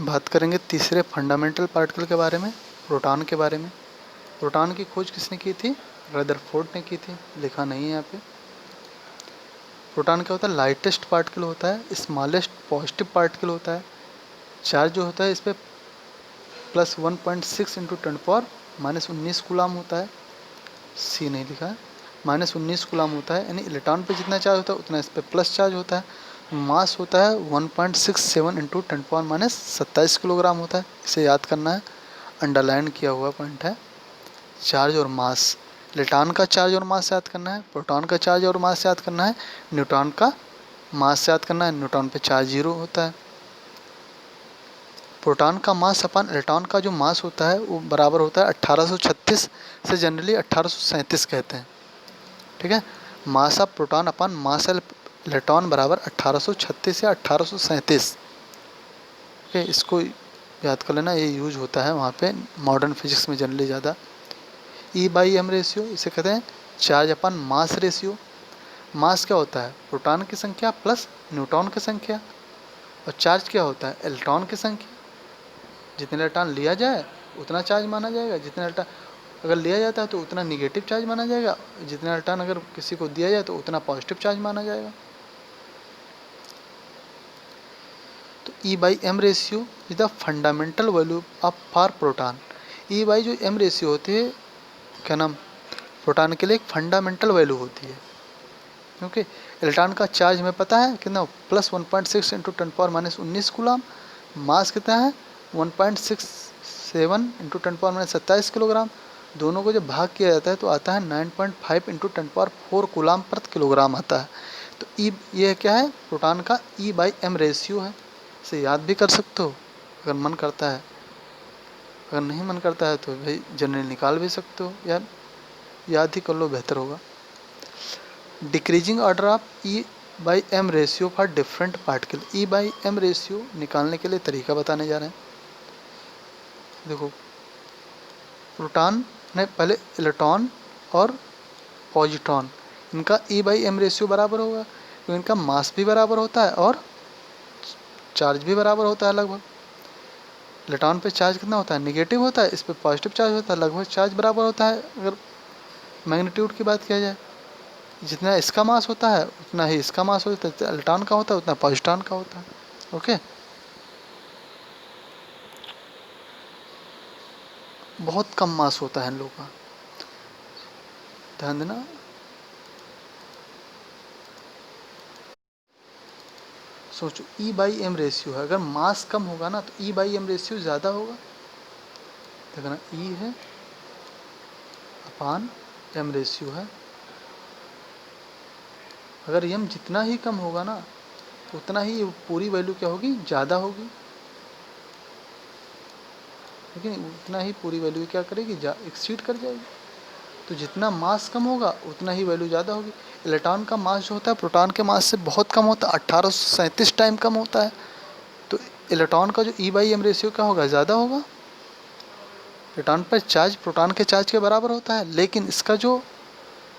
बात करेंगे तीसरे फंडामेंटल पार्टिकल के बारे में, प्रोटॉन के बारे में। प्रोटॉन की खोज किसने की थी? रदरफोर्ड ने की थी, लिखा नहीं है यहाँ पे। प्रोटॉन क्या होता है? लाइटेस्ट पार्टिकल होता है, स्मॉलेस्ट पॉजिटिव पार्टिकल होता है। चार्ज जो होता है इस पर प्लस 1.6 इंटू 10⁻⁻19 कूलाम होता है। सी नहीं लिखा है, -19 कूलाम होता है, यानी इलेक्ट्रॉन पे जितना चार्ज होता है उतना इस पर प्लस चार्ज होता है। मास होता है 1.67 इंटू 10⁻27 किलोग्राम होता है। इसे याद करना है, अंडरलाइन किया हुआ पॉइंट है। चार्ज और मास, इलेक्ट्रॉन का चार्ज और मास याद करना है, प्रोटॉन का चार्ज और मास याद करना है, न्यूट्रॉन का मास याद करना है। न्यूट्रॉन पे चार्ज 0 होता है। प्रोटॉन का मास अपन इलेक्ट्रॉन का जो मास होता है वो बराबर होता है 1836 से जनरली 1837 कहते हैं। ठीक है, mass of proton upon mass electron बराबर 1836 या 1837। ठीक है, इसको याद कर लेना, ये यूज होता है वहाँ पे मॉडर्न फिजिक्स में जनरली ज़्यादा। E/m रेशियो, इसे कहते हैं चार्ज अपन मास रेशियो। मास क्या होता है? प्रोटॉन की संख्या प्लस न्यूट्रॉन की संख्या। और चार्ज क्या होता है? इलेक्ट्रॉन की संख्या। जितने इलेक्ट्रॉन लिया जाए उतना चार्ज माना जाएगा, जितने इलेक्ट्रॉन अगर लिया जाता है तो उतना निगेटिव चार्ज माना जाएगा, जितने इलेक्ट्रॉन अगर किसी को दिया जाए तो उतना पॉजिटिव चार्ज माना जाएगा। तो E/m ratio is the fundamental value of for proton. E/m ratio होती है, क्या नाम, प्रोटॉन के लिए एक फंडामेंटल वैल्यू होती है। क्योंकि इलेक्ट्रॉन का चार्ज हमें पता है कितना, प्लस 1.6 इंटू 10⁻19 कूलाम। मास कितना है? 1.67 इंटू 10⁻27 किलोग्राम। दोनों को जब भाग किया जाता है तो आता है 9.5 इंटू 10⁴ कूलाम प्रति किलोग्राम आता है। तो ये क्या है? प्रोटॉन का E/m रेशियो है। इसे याद भी कर सकते हो अगर मन करता है, अगर नहीं मन करता है तो भाई जनरल निकाल भी सकते हो, यार याद ही कर लो, बेहतर होगा। Decreasing order of E/m ratio for different particle. E/m ratio निकालने के लिए तरीका बताने जा रहे हैं। देखो, प्रोटॉन ने पहले इलेक्ट्रॉन और पॉजिट्रॉन, इनका E/m रेशियो बराबर होगा, तो इनका मास भी बराबर होता है और चार्ज भी बराबर होता है लगभग। इलेक्ट्रॉन पे चार्ज कितना होता है? नेगेटिव होता है, इस पर पॉजिटिव चार्ज होता है, लगभग चार्ज बराबर होता है। अगर मैग्नीट्यूड की बात किया जाए, जितना इसका मास होता है उतना ही इसका मास होता है, इलेक्ट्रॉन का होता है उतना पॉजिट्रॉन का होता है। ओके, बहुत कम मास होता है इन लोगों का, ध्यान देना। सोचो E/m रेशियो है, अगर मास कम होगा ना तो E/m रेशियो ज़्यादा होगा। देखना, E है अपान m रेशियो है। अगर m जितना ही कम होगा ना उतना ही पूरी वैल्यू क्या होगी? ज़्यादा होगी। लेकिन उतना ही पूरी वैल्यू क्या करेगी? एक्सीड कर जाएगी। तो जितना मास कम होगा उतना ही वैल्यू ज़्यादा होगी। इलेक्ट्रॉन का मास जो होता है प्रोटॉन के मास से बहुत कम होता है, 1837 टाइम कम होता है। तो इलेक्ट्रॉन का जो E/m रेशियो क्या होगा? ज़्यादा होगा। इलेक्ट्रॉन पर चार्ज प्रोटॉन के चार्ज के बराबर होता है, लेकिन इसका जो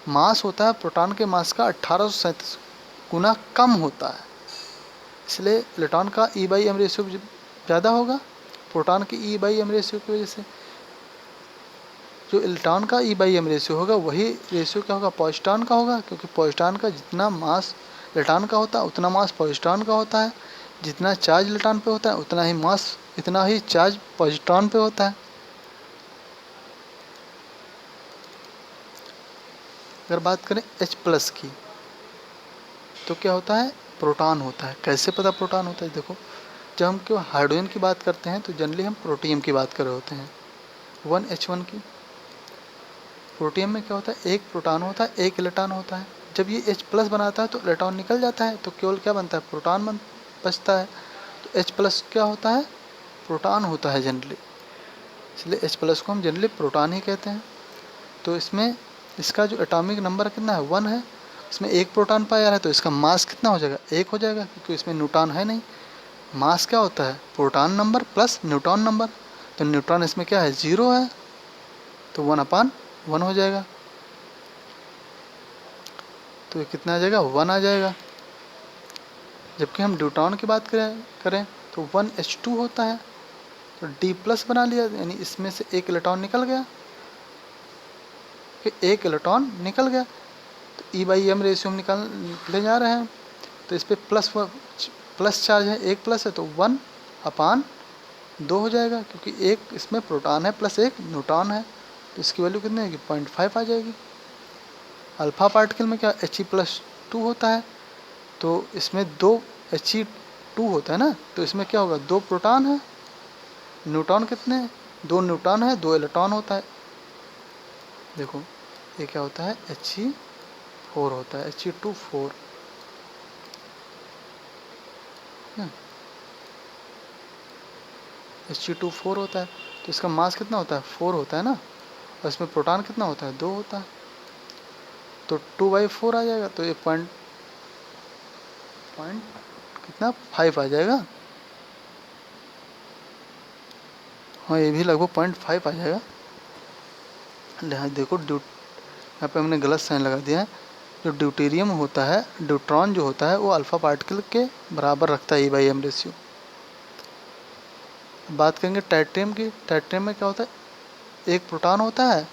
मास होता है प्रोटॉन के मास का 1837 गुना कम होता है, इसलिए इलेक्ट्रॉन का E/m रेशियो ज़्यादा होगा प्रोटॉन के E/m रेशियो की वजह से। जो इलेक्ट्रॉन का E/m रेशियो होगा वही रेशियो क्या होगा? पॉजिट्रॉन का होगा, क्योंकि पॉजिट्रॉन का जितना मास इलेक्ट्रॉन का होता है उतना मास पॉजिट्रॉन का होता है। जितना चार्ज इलेक्ट्रॉन पे होता है उतना ही मास, इतना ही चार्ज पॉजिट्रॉन पे होता है। अगर बात करें H+ की, तो क्या होता है? प्रोटॉन होता है। कैसे पता प्रोटॉन होता है? देखो, जब हम क्यों हाइड्रोजन की बात करते हैं तो जनरली हम प्रोटियम की बात कर रहे होते हैं। 1H1 की, प्रोटियम में क्या होता है? एक प्रोटॉन होता है, एक इलेक्ट्रॉन होता है। जब ये H+ बनाता है तो इलेक्ट्रॉन निकल जाता है, तो केवल क्या बनता है? प्रोटॉन बचता है। तो H+ क्या होता है? प्रोटॉन होता है जनरली, इसलिए H+ को हम जनरली प्रोटॉन ही कहते हैं। तो इसमें इसका जो एटॉमिक नंबर कितना है? 1 है। इसमें एक प्रोटॉन पाया है तो इसका मास कितना हो जाएगा? 1 हो जाएगा, क्योंकि इसमें न्यूट्रॉन है नहीं। मास क्या होता है? Proton number plus neutron number. तो न्यूट्रॉन इसमें क्या है? 0 है, तो 1/1 हो जाएगा। तो ये कितना आ जाएगा? 1 आ जाएगा। जबकि हम न्यूट्रॉन की बात करें तो 1H2 होता है, तो डी प्लस बना लिया, यानी इसमें से एक इलेक्ट्रॉन निकल गया, कि एक इलेक्ट्रॉन निकल गया। तो ई बाई एम रेशियो हम निकालने जा रहे हैं। तो इस पर प्लस चार्ज है, एक प्लस है तो 1/2 हो जाएगा, क्योंकि एक इसमें प्रोटॉन है प्लस एक न्यूट्रॉन है। तो इसकी वैल्यू कितनी होगी, 0.5 आ जाएगी। अल्फ़ा पार्टिकल में क्या He+2 होता है, तो इसमें 2 He2 होता है ना, तो इसमें क्या होगा, 2 प्रोटॉन है, न्यूट्रॉन कितने हैं, 2 न्यूट्रॉन है, 2 इलेक्ट्रॉन होता है। देखो ये क्या होता है, He4 होता है, He2 4। He2 4 होता है, तो इसका मास कितना होता है, 4 होता है ना, और इसमें प्रोटॉन कितना होता है, 2 होता है। तो 2/4 आ जाएगा, तो ये पॉइंट कितना 5 आ जाएगा। हाँ ये भी लगभग 0.5 आ जाएगा। यहाँ देखो यहाँ पे हमने गलत साइन लगा दिया है। जो ड्यूटेरियम होता है, ड्यूट्रॉन जो होता है वो अल्फ़ा पार्टिकल के बराबर रखता है E/M रेशियो। बात करेंगे टाइटेनियम की। टाइटेनियम में क्या होता है, एक प्रोटॉन होता है,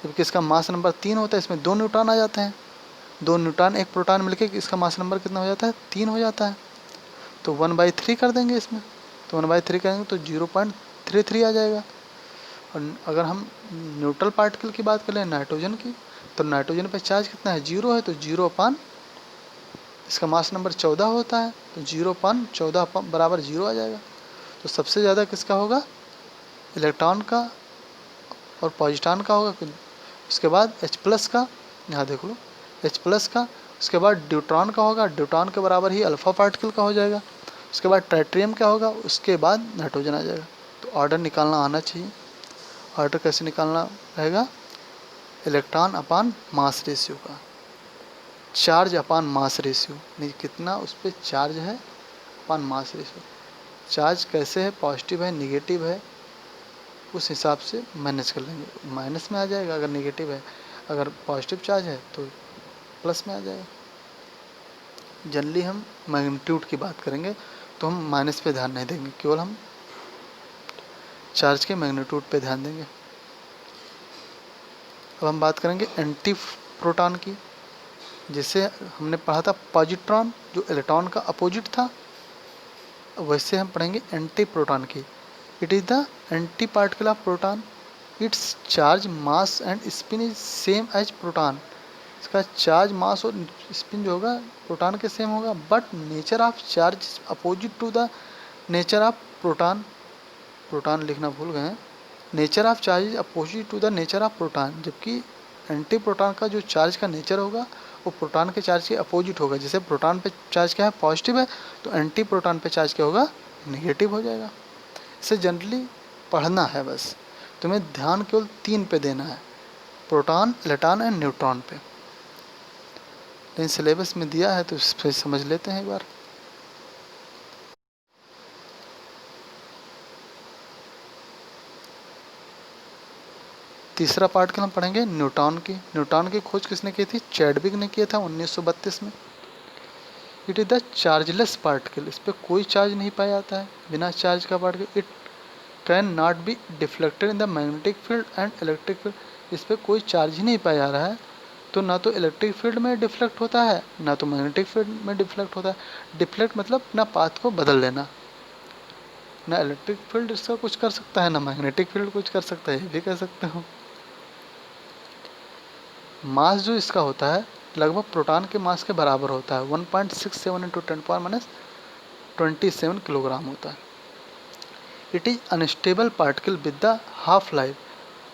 जबकि इसका मास नंबर 3 होता है, इसमें 2 न्यूट्रॉन आ जाते हैं। 2 न्यूट्रॉन एक प्रोटॉन मिलकर इसका मास नंबर कितना हो जाता है, 3 हो जाता है। तो 1/3 कर देंगे इसमें, तो 1/3 करेंगे तो 0.33 आ जाएगा। और अगर हम न्यूट्रल पार्टिकल की बात करें नाइट्रोजन की, तो नाइट्रोजन पे चार्ज कितना है, 0 है, तो 0 इसका मास नंबर 14 होता है, तो 0/14 बराबर 0 आ जाएगा। तो सबसे ज़्यादा किसका होगा, इलेक्ट्रॉन का और पॉजिट्रॉन का होगा। उसके बाद H+ का, यहाँ देख लो H+ का। उसके बाद ड्यूट्रॉन का होगा, ड्यूट्रॉन के बराबर ही अल्फ़ा पार्टिकल का हो जाएगा। उसके बाद ट्राइटेरियम का होगा, उसके बाद नाइट्रोजन आ जाएगा। तो ऑर्डर निकालना आना चाहिए। ऑर्डर कैसे निकालना रहेगा, इलेक्ट्रॉन अपान मास रेशियो का, चार्ज अपान मास रेशियो, नहीं कितना उस पर चार्ज है अपान मास रेशियो। चार्ज कैसे है, पॉजिटिव है निगेटिव है, उस हिसाब से मैनेज कर लेंगे। माइनस में आ जाएगा अगर निगेटिव है, अगर पॉजिटिव चार्ज है तो प्लस में आ जाएगा। जनरली हम मैग्नीट्यूड की बात करेंगे तो हम माइनस पे ध्यान नहीं देंगे, केवल हम चार्ज के मैग्नीट्यूड पे ध्यान देंगे। अब हम बात करेंगे एंटी प्रोटॉन की, जिसे हमने पढ़ा था पॉजिट्रॉन जो इलेक्ट्रॉन का अपोजिट था, वैसे हम पढ़ेंगे एंटी प्रोटॉन की। It is the anti particle of proton, its charge mass and spin is same as proton. इसका चार्ज मास और स्पिन जो होगा प्रोटॉन के सेम होगा, but nature of charge opposite to the nature of proton. Proton लिखना भूल गए हैं। Nature of charge is opposite to the nature of proton, जबकि एंटी प्रोटॉन का जो चार्ज का नेचर होगा वो प्रोटॉन के चार्ज के अपोजिट होगा। जैसे प्रोटॉन पे चार्ज क्या है, पॉजिटिव है, तो एंटी प्रोटॉन पे चार्ज क्या होगा, नेगेटिव हो जाएगा। इसे जनरली पढ़ना है, बस तुम्हें ध्यान केवल 3 पे देना है, प्रोटॉन, इलेक्ट्रॉन एंड न्यूट्रॉन पे। लेकिन सिलेबस में दिया है तो इस पर समझ लेते हैं एक बार। तीसरा पार्टिकल हम पढ़ेंगे न्यूट्रॉन की। न्यूट्रॉन की खोज किसने की थी, चैडविक ने किया था 1932 में। It is the chargeless particle, इस पर कोई चार्ज नहीं पाया जाता है, बिना चार्ज का particle. It can not be deflected in the magnetic field and electric field, इस पर कोई चार्ज ही नहीं पाया जा रहा है, तो ना तो इलेक्ट्रिक फील्ड में डिफ्लेक्ट होता है ना तो मैग्नेटिक फील्ड में डिफ्लेक्ट होता है। डिफ्लेक्ट मतलब ना पाथ को बदल लेना, ना इलेक्ट्रिक फील्ड इसका कुछ कर सकता है ना मैग्नेटिक फील्ड कुछ कर सकता है, ये भी कह सकते हो। मास जो इसका होता है लगभग प्रोटॉन के मास के बराबर होता है, 1.67 इंटू 10⁻27 किलोग्राम होता है। It is unstable particle with the half life.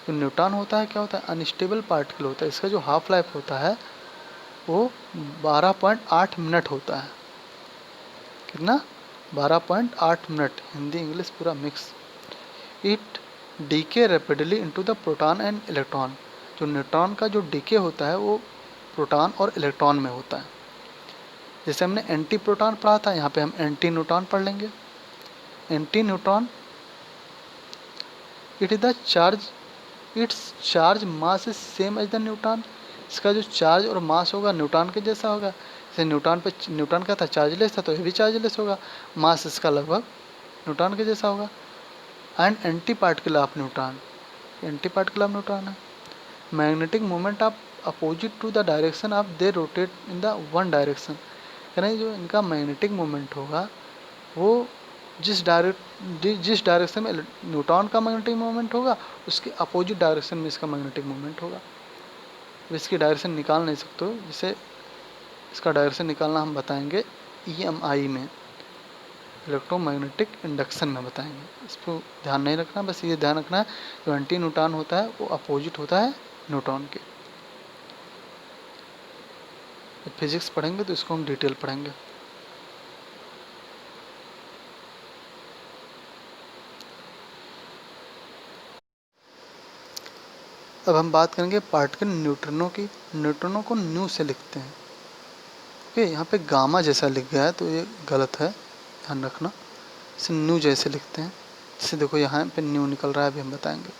जो न्यूट्रॉन होता है क्या होता है, अनस्टेबल पार्टिकल होता है, इसका जो हाफ लाइफ होता है वो 12.8 मिनट होता है। कितना, 12.8 मिनट, हिंदी इंग्लिश पूरा mix. It decay rapidly into the proton and electron, जो न्यूट्रॉन का जो डीके होता है वो प्रोटॉन और इलेक्ट्रॉन में होता है। जैसे हमने एंटी प्रोटॉन पढ़ा था, यहाँ पे हम एंटी न्यूट्रॉन पढ़ लेंगे। Antineutron, it is the charge, its charge mass is same as the neutron, इसका जो चार्ज और मास होगा न्यूट्रॉन के जैसा होगा। जैसे न्यूट्रॉन का था चार्जलेस था, तो ये भी चार्जलेस होगा, मास इसका लगभग न्यूट्रॉन के जैसा होगा। And anti particle of neutron, anti particle of neutron है। Magnetic moment of opposite to the direction of they rotate in the one direction, यानी जो इनका मैग्नेटिक मोमेंट होगा वो जिस डायरेक्शन में न्यूट्रॉन का मैग्नेटिक मोमेंट होगा उसके अपोजिट डायरेक्शन में इसका मैग्नेटिक मोमेंट होगा। इसकी डायरेक्शन निकाल नहीं सकते हो, जिसे इसका डायरेक्शन निकालना हम बताएंगे EMI में, इलेक्ट्रोमैग्नेटिक इंडक्शन में बताएंगे। इस पर ध्यान नहीं रखना, बस ये ध्यान रखना है जो एंटी न्यूट्रॉन होता है वो अपोजिट होता है न्यूट्रॉन के। फिजिक्स पढ़ेंगे तो इसको हम डिटेल पढ़ेंगे। अब हम बात करेंगे पार्टिकल न्यूट्रिनो की। न्यूट्रिनो को न्यू से लिखते हैं। ओके, यहाँ पे गामा जैसा लिख गया है तो ये गलत है, ध्यान रखना। इसे न्यू जैसे लिखते हैं। जैसे देखो यहाँ पे न्यू निकल रहा है, अभी हम बताएंगे।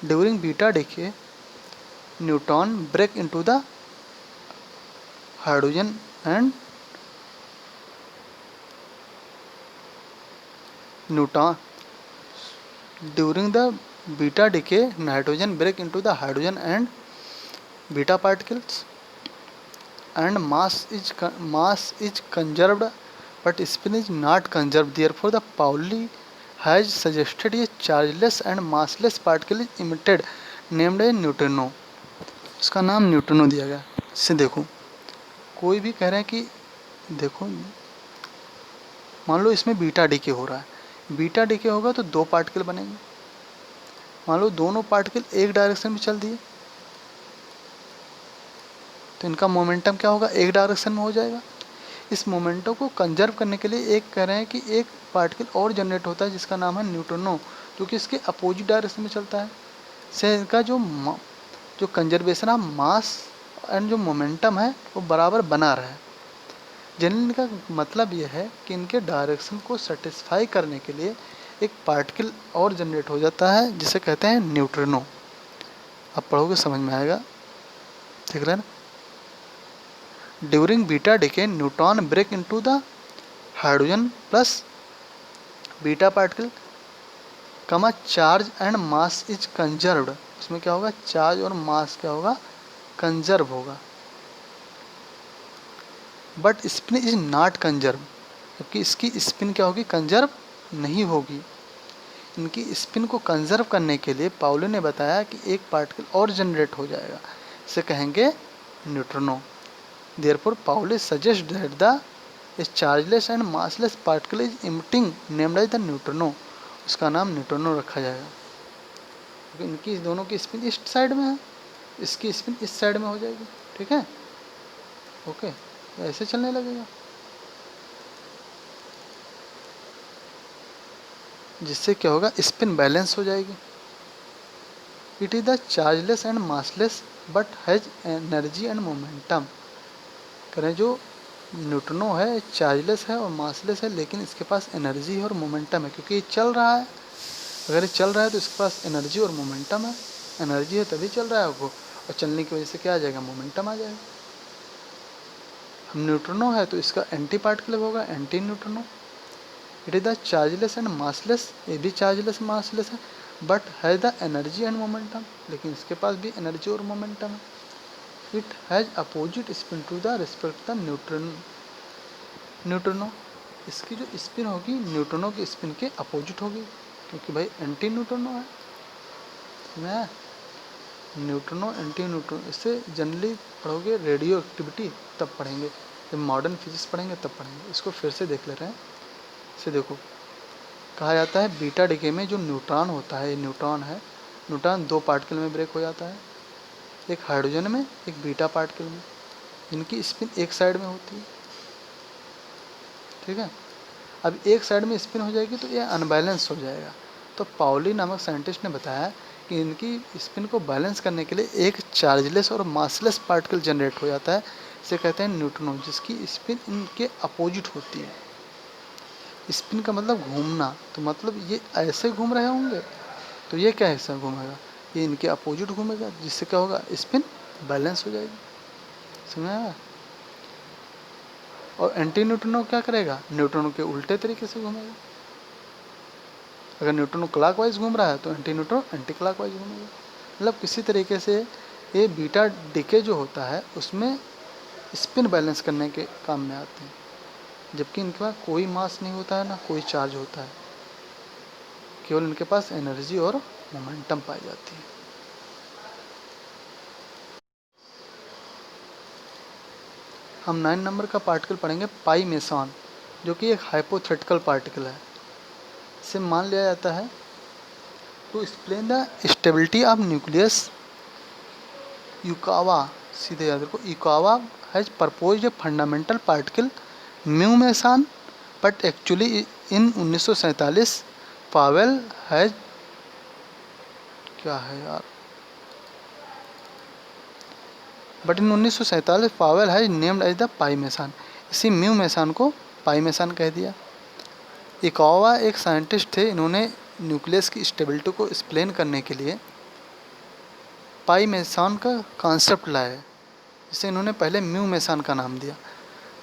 During beta decay neutron break into the hydrogen and neutron during the beta decay nitrogen break into the hydrogen and beta particles and mass is conserved but spin is not conserved, therefore the Pauli has suggested a chargeless and massless particle is emitted named as neutrino। इसका नाम neutrino दिया गया। इससे देखो कोई भी कह रहे हैं कि देखो मान लो इसमें बीटा डीके हो रहा है, बीटा डीके होगा तो दो पार्टिकल बनेंगे। मान लो दोनों पार्टिकल एक डायरेक्शन में चल दिए तो इनका मोमेंटम क्या होगा, एक डायरेक्शन में हो जाएगा। इस मोमेंटम को कंजर्व करने के लिए एक कह रहे हैं कि एक पार्टिकल और जनरेट होता है जिसका नाम है न्यूट्रिनो, जो कि इसके अपोजिट डायरेक्शन में चलता है। से इनका जो कंजर्वेशन ऑफ मास एंड जो मोमेंटम है वो बराबर बना रहे। जनरली इनका मतलब यह है कि इनके डायरेक्शन को सेटिस्फाई करने के लिए एक पार्टिकल और जनरेट हो जाता है जिसे कहते हैं न्यूट्रिनो। आप पढ़ोगे समझ में आएगा, देख रहे हैं ना। During beta decay neutron break into the hydrogen plus beta particle comma charge and mass is conserved. इसमें क्या होगा, चार्ज और मास क्या होगा, कंजर्व होगा। But spin is not conserve, क्योंकि इसकी स्पिन क्या होगी, कंजर्व नहीं होगी। इनकी स्पिन को कंजर्व करने के लिए पाउली ने बताया कि एक पार्टिकल और जनरेट हो जाएगा, इसे कहेंगे neutrino. Therefore Pauli suggest that the chargeless and massless particle is emitting named as the neutrino. उसका नाम न्यूट्रिनो रखा जाएगा क्योंकि इनकी दोनों की स्पिन इस साइड में है, इसकी स्पिन इस साइड में हो जाएगी। ठीक है, ओके, ऐसे चलने लगेगा जिससे क्या होगा, स्पिन बैलेंस हो जाएगी। It is the chargeless and massless but has energy and momentum. करें जो न्यूट्रिनो है चार्जलेस है और मासलेस है, लेकिन इसके पास एनर्जी और मोमेंटम है क्योंकि ये चल रहा है। अगर ये चल रहा है तो इसके पास एनर्जी और मोमेंटम है। एनर्जी है तभी चल रहा है वो, और चलने की वजह से क्या आ जाएगा, मोमेंटम आ जाएगा। न्यूट्रिनो है तो इसका एंटी पार्टिकल होगा antineutrino. It is the chargeless and massless, ये भी चार्जलेस मासलेस है, but has the energy and momentum, लेकिन इसके पास भी एनर्जी और मोमेंटम है। It has opposite spin to the respect the neutrino. इसकी जो स्पिन होगी न्यूट्रिनो की स्पिन के अपोजिट होगी, क्योंकि भाई एंटी न्यूट्रिनो है मैं न्यूट्रिनो एंटी न्यूट्रिनो। इससे जनरली पढ़ोगे रेडियो एक्टिविटी तब पढ़ेंगे, जब मॉडर्न फिजिक्स पढ़ेंगे तब पढ़ेंगे। इसको फिर से देख ले रहे हैं। से देखो कहा जाता है बीटा डीके में जो न्यूट्रॉन होता है, ये न्यूट्रॉन है, न्यूट्रॉन दो पार्टिकल में ब्रेक हो जाता है, एक हाइड्रोजन में एक बीटा पार्टिकल में। इनकी स्पिन एक साइड में होती है। ठीक है, अब एक साइड में स्पिन हो जाएगी तो ये अनबैलेंस हो जाएगा। तो पाउली नामक साइंटिस्ट ने बताया कि इनकी स्पिन को बैलेंस करने के लिए एक चार्जलेस और मासलेस पार्टिकल जनरेट हो जाता है, इसे कहते हैं न्यूट्रिनो, जिसकी स्पिन इनके अपोजिट होती है। स्पिन का मतलब घूमना, तो मतलब ये ऐसे घूम रहे होंगे तो ये क्या हिस्सा घूमेगा, ये इनके अपोजिट घूमेगा, जिससे क्या होगा, स्पिन बैलेंस हो जाएगी। समझ आया। और एंटी न्यूट्रिनो क्या करेगा, न्यूट्रिनो के उल्टे तरीके से घूमेगा। अगर न्यूट्रॉन क्लॉकवाइज घूम रहा है तो एंटी न्यूट्रॉन एंटी क्लॉकवाइज घूमेगा। मतलब किसी तरीके से ये बीटा डीके जो होता है उसमें स्पिन बैलेंस करने के काम में आते हैं, जबकि इनके पास कोई मास नहीं होता है ना कोई चार्ज होता है, केवल इनके पास एनर्जी और मोमेंटम पाई जाती है। हम 9 नंबर का पार्टिकल पढ़ेंगे पाई मेसॉन, जो कि एक हाइपोथेटिकल पार्टिकल है। इसे मान लिया जाता है to explain the stability of nucleus Yukawa, सीधे याद रखो, Yukawa has proposed a fundamental particle mu meson, but actually in 1947 Powell has, क्या है यार, but in 1947 Powell has named as the pi meson, इसी म्यू मेसान को pi Mason कह दिया। यूकावा एक साइंटिस्ट थे, इन्होंने न्यूक्लियस की स्टेबिलिटी को एक्सप्लेन करने के लिए पाई मेसान का कॉन्सेप्ट लाया, जिसे इन्होंने पहले म्यू मेसान का नाम दिया।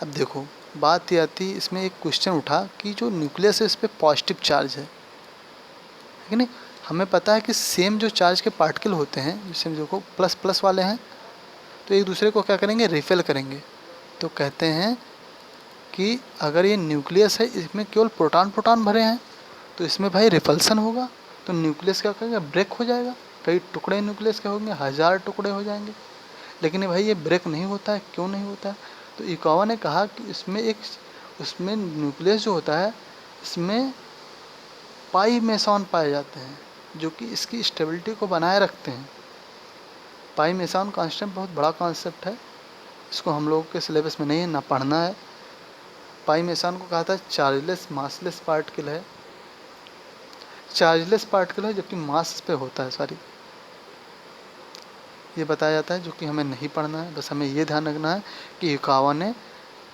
अब देखो बात ये आती, इसमें एक क्वेश्चन उठा कि जो न्यूक्लियस है इस पर पॉजिटिव चार्ज है, ठीक है नहीं, हमें पता है कि सेम जो चार्ज के पार्टिकल होते हैं, जैसे देखो प्लस प्लस वाले हैं, तो एक दूसरे को क्या करेंगे, रिफिल करेंगे। तो कहते हैं कि अगर ये न्यूक्लियस है, इसमें केवल प्रोटॉन प्रोटॉन भरे हैं, तो इसमें भाई रिपल्सन होगा, तो न्यूक्लियस क्या करेगा, ब्रेक हो जाएगा, कई टुकड़े न्यूक्लियस के होंगे, 1000 टुकड़े हो जाएंगे। लेकिन भाई ये ब्रेक नहीं होता है, क्यों नहीं होता है? तो यूकावा ने कहा कि उसमें न्यूक्लियस जो होता है इसमें पाई मेसॉन पाए जाते हैं, जो कि इसकी स्टेबिलिटी को बनाए रखते हैं। पाई मेसॉन कॉन्सेप्ट बहुत बड़ा कॉन्सेप्ट है, इसको हम लोगों के सिलेबस में नहीं है, ना पढ़ना है। पाई मेसॉन को कहा था चार्जलेस मासलेस पार्टिकल है, चार्जलेस पार्टिकल है जबकि मास पे होता है सारी, ये बताया जाता है, जो कि हमें नहीं पढ़ना है। बस हमें ये ध्यान रखना है कि यूकावा ने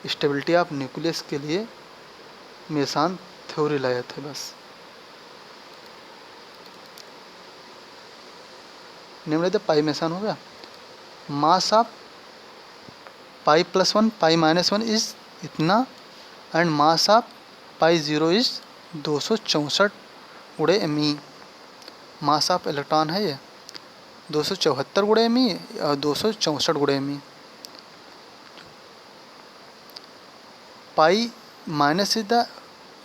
स्टेबिलिटी ऑफ न्यूक्लियस के लिए मेसान थ्योरी लाए थे बस। निम्नलिखित पाई मेसान हो गया, mass of pi plus one pi minus one is इतना, and mass of pi zero is 264 गुणे M E. Mass of electron है ये 274 गुणे एम ई और 264 गुणे M E. Pi minus is the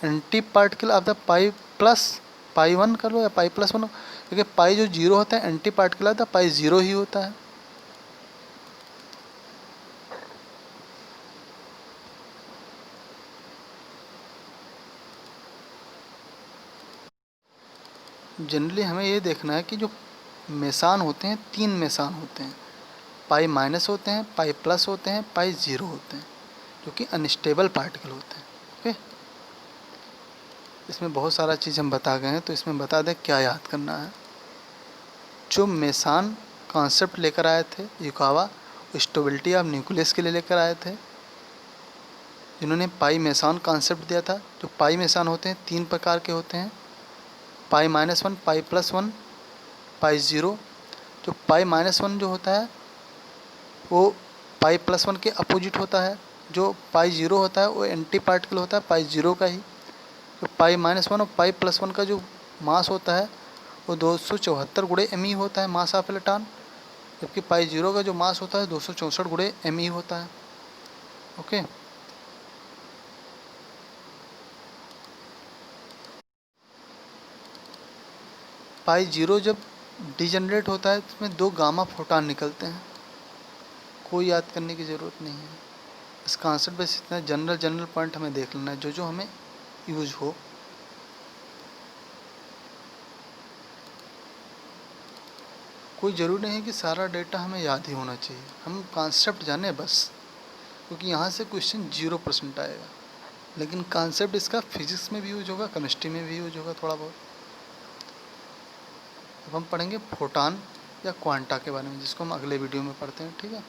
anti particle of the pi plus, pi one कर लो या पाई प्लस वन, क्योंकि पाई जो जीरो होता है anti particle of the pi zero ही होता है। जनरली हमें ये देखना है कि जो मेसान होते हैं, 3 मेसान होते हैं, पाई माइनस होते हैं, पाई प्लस होते हैं, पाई ज़ीरो होते हैं, जो कि अनस्टेबल पार्टिकल होते हैं। ओके, इसमें बहुत सारा चीज़ हम बता गए हैं, तो इसमें बता दें क्या याद करना है। जो मेसान कॉन्सेप्ट लेकर आए थे यूकावा, स्टेबिलिटी ऑफ न्यूक्लियस के लिए लेकर आए थे, जिन्होंने पाई मेसान कॉन्सेप्ट दिया था। जो पाई मेसान होते हैं 3 प्रकार के होते हैं, pi minus one, pi plus one, pi zero. जो पाई माइनस वन जो होता है वो पाई प्लस वन के अपोजिट होता है, जो पाई ज़ीरो होता है वो एंटी पार्टिकल होता है पाई ज़ीरो का ही। तो पाई माइनस वन और पाई प्लस वन का जो मास होता है वो 274 गुणे एम ई होता है, मास ऑफ इलेक्ट्रॉन, जबकि पाई ज़ीरो का जो मास होता है 264 गुणे एम ई होता है। ओके, पाई ज़ीरो जब डिजनरेट होता है तो इसमें 2 गामा फोटान निकलते हैं, कोई याद करने की ज़रूरत नहीं है। इस कॉन्सेप्ट बस इतना जनरल पॉइंट हमें देख लेना है, जो हमें यूज हो। कोई ज़रूरी नहीं है कि सारा डेटा हमें याद ही होना चाहिए, हम कॉन्सेप्ट जाने बस, क्योंकि यहाँ से क्वेश्चन 0% आएगा, लेकिन कॉन्सेप्ट इसका फिजिक्स में भी यूज होगा, केमिस्ट्री में भी यूज होगा थोड़ा बहुत। अब हम पढ़ेंगे फोटान या क्वांटा के बारे में, जिसको हम अगले वीडियो में पढ़ते हैं, ठीक है।